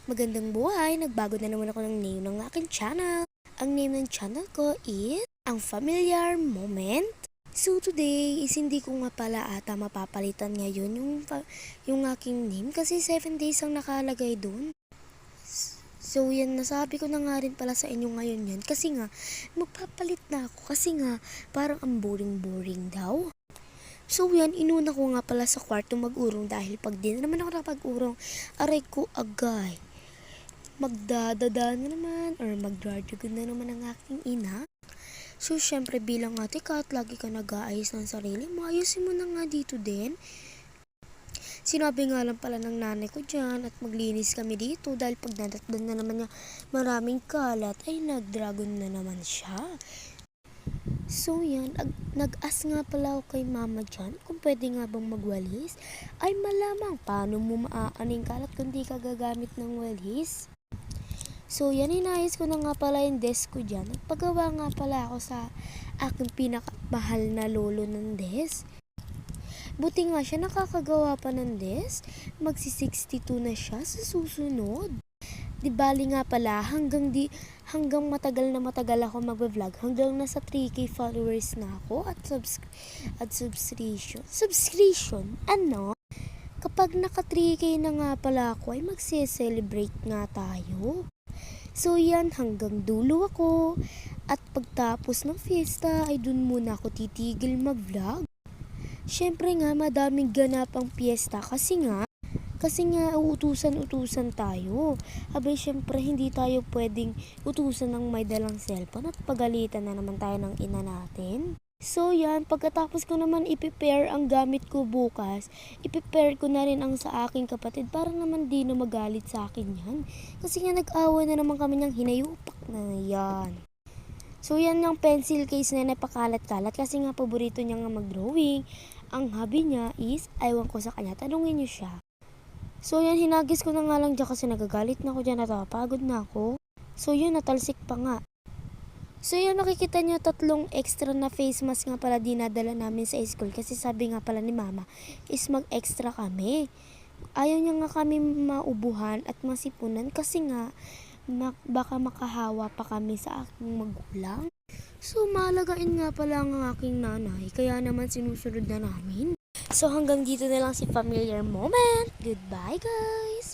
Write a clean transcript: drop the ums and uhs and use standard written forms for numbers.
Magandang buhay! Nagbago na naman ako ng name ng aking channel. Ang name ng channel ko is Ang Familiar Moment. So today is hindi ko nga pala ata mapapalitan ngayon yung aking name kasi 7 days ang nakalagay dun. So yan, nasabi ko na nga rin pala sa inyo ngayon yan kasi nga magpapalit na ako kasi nga parang ang boring daw. So yan, inuna ko nga pala sa kwarto mag-urong dahil pag di na naman ako nakapag-urong, aray ko agay. Magdadada na naman or magdradragon na naman ang aking ina. So syempre bilang ate ka at lagi ka nag-aayos ng sarili mo, ayusin mo na nga dito din. Sinabi nga lang pala ng nanay ko dyan at maglinis kami dito dahil pag natatdan na naman niya maraming kalat ay nag-dragon na naman siya. So yan, nag-ask nga pala ako kay mama dyan kung pwede nga bang magwalis. Ay malamang, paano mo maaaning kalat kung di ka gagamit ng walis? So yan, inayos ko na nga pala yung desk ko dyan. Nagpagawa nga pala ako sa aking pinakamahal na lolo ng desk. Buti nga siya nakakagawa pa ng desk. Magsi-62 na siya sa susunod. Di bali nga pala, hanggang matagal na matagal ako mag-vlog, hanggang nasa 3K followers na ako at subscription. Ano? Kapag naka 3K na nga pala ako, ay magse-celebrate nga tayo. So yan, hanggang dulo ako. At pagtapos ng fiesta, ay dun muna ako titigil mag-vlog. Syempre nga, madaming ganapang fiesta kasi nga utusan tayo. Abay, syempre, hindi tayo pwedeng utusan ng may dalang cellphone at pagalitan na naman tayo ng ina natin. So yan, pagkatapos ko naman i-prepare ang gamit ko bukas, i-prepare ko na rin ang sa aking kapatid para naman di na magalit sa akin yan. Kasi nga nag-awa na naman kami ng hinayupak na yan. So yan yung pencil case na napakalat-kalat kasi nga paborito niya nga mag-drawing. Ang hobby niya is, aywan ko sa kanya, tanungin niyo siya. So yan, hinagis ko na nga lang dyan kasi nagagalit na ako dyan at pagod na ako. So yun, natalsik pa nga. So yan, makikita nyo 3 extra na face mask nga pala dinadala namin sa school kasi sabi nga pala ni mama is mag-extra kami. Ayaw niya nga kami maubuhan at masipunan kasi nga baka makahawa pa kami sa aking magulang. So malagain nga pala ang aking nanay kaya naman sinusunod na namin. So hanggang dito na lang si Familiar Moment. Goodbye guys!